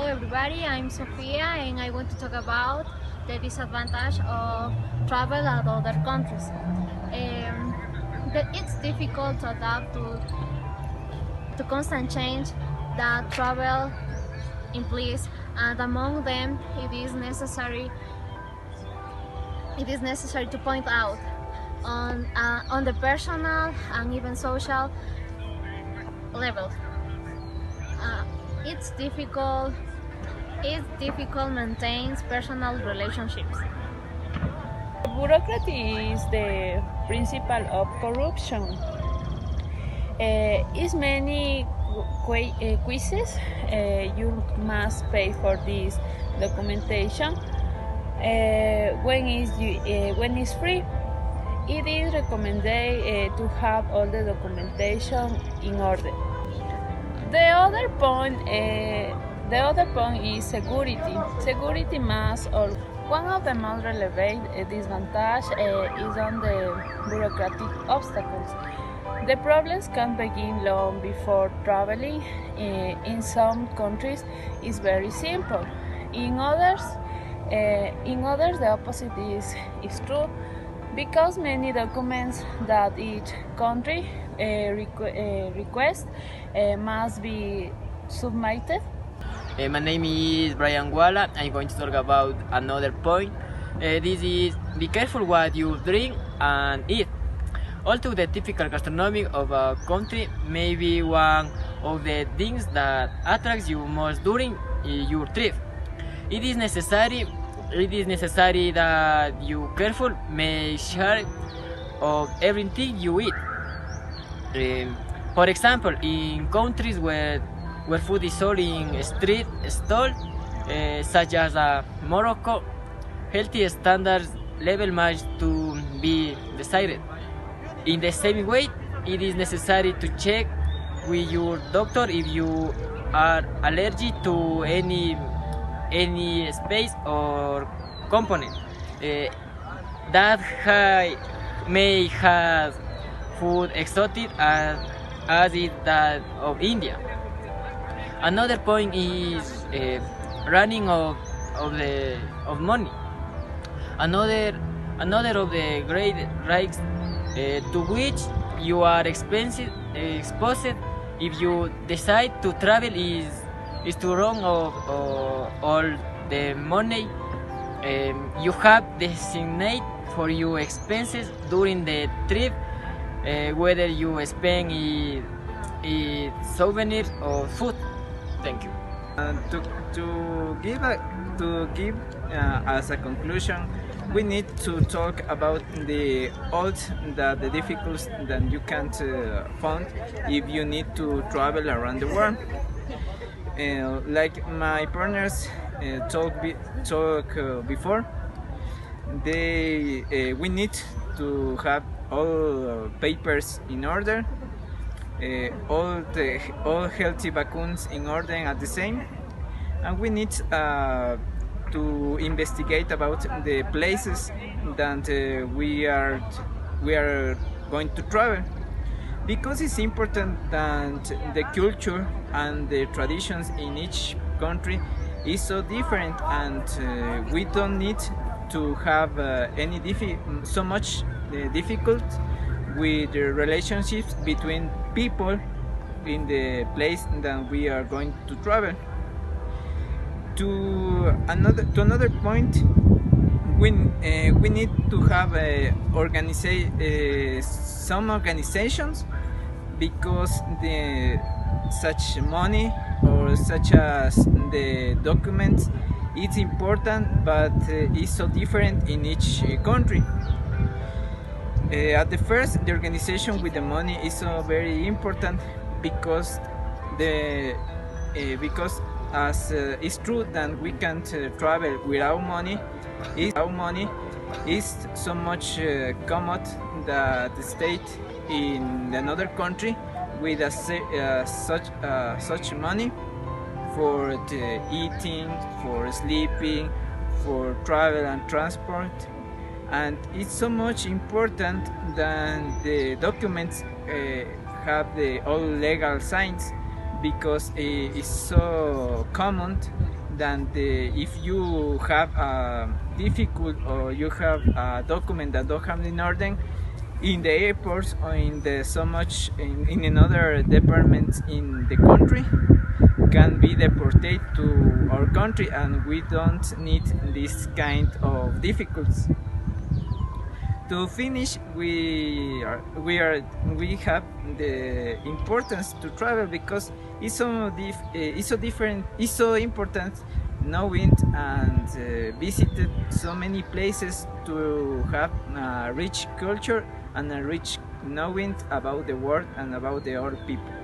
everybody, I'm Sofia and I want to talk about the disadvantage of travel at other countries. It's difficult to adapt to constant change that travel implies, and among them it is necessary to point out on the personal and even social level. Uh, it's difficult It's difficult maintains personal relationships. Bureaucracy is the principle of corruption. Is many quizzes. You must pay for this documentation. When it's free, it is recommended to have all the documentation in order. The other point. The other point is security. Security must all. One of the most relevant disadvantages is on the bureaucratic obstacles. The problems can begin long before traveling. In some countries, it's very simple. In others, the opposite is true, because many documents that each country requests must be submitted. My name is Brian Walla. I'm going to talk about another point. This is be careful what you drink and eat. Although the typical gastronomy of a country may be one of the things that attracts you most during your trip. It is necessary that you careful make sure of everything you eat. For example, in countries where food is sold in street stalls, such as Morocco, healthy standards level must to be decided. In the same way, it is necessary to check with your doctor if you are allergic to any space or component that may have food exotic as is that of India. Another point is running of money. Another of the great risks to which you are exposed if you decide to travel is to run of all the money you have designated for your expenses during the trip, whether you spend in souvenirs or food. Thank you. To give as a conclusion, we need to talk about the difficulties that you can't find if you need to travel around the world. Like my partners talk before, we need to have all papers in order. All healthy vaccines in order at the same, and we need to investigate about the places that we are going to travel, because it's important that the culture and the traditions in each country is so different, and we don't need to have so much difficult with the relationships between people in the place that we are going to travel. To another point, we need to have some organizations, because such money or such as the documents, it's important, but it's so different in each country. At the first, the organization with the money is so very important, because as it's true that we can't travel without money. Is so much common that the state in another country with such money for the eating, for sleeping, for travel and transport. And it's so much important that the documents have all legal signs, because it's so common that if you have a difficult or you have a document that don't have in order in the airports or in the so much in another department in the country, can be deported to our country, and we don't need this kind of difficulties. To finish, we have the importance to travel because it's so different, it's so important knowing and visited so many places to have a rich culture and a rich knowing about the world and about the other people.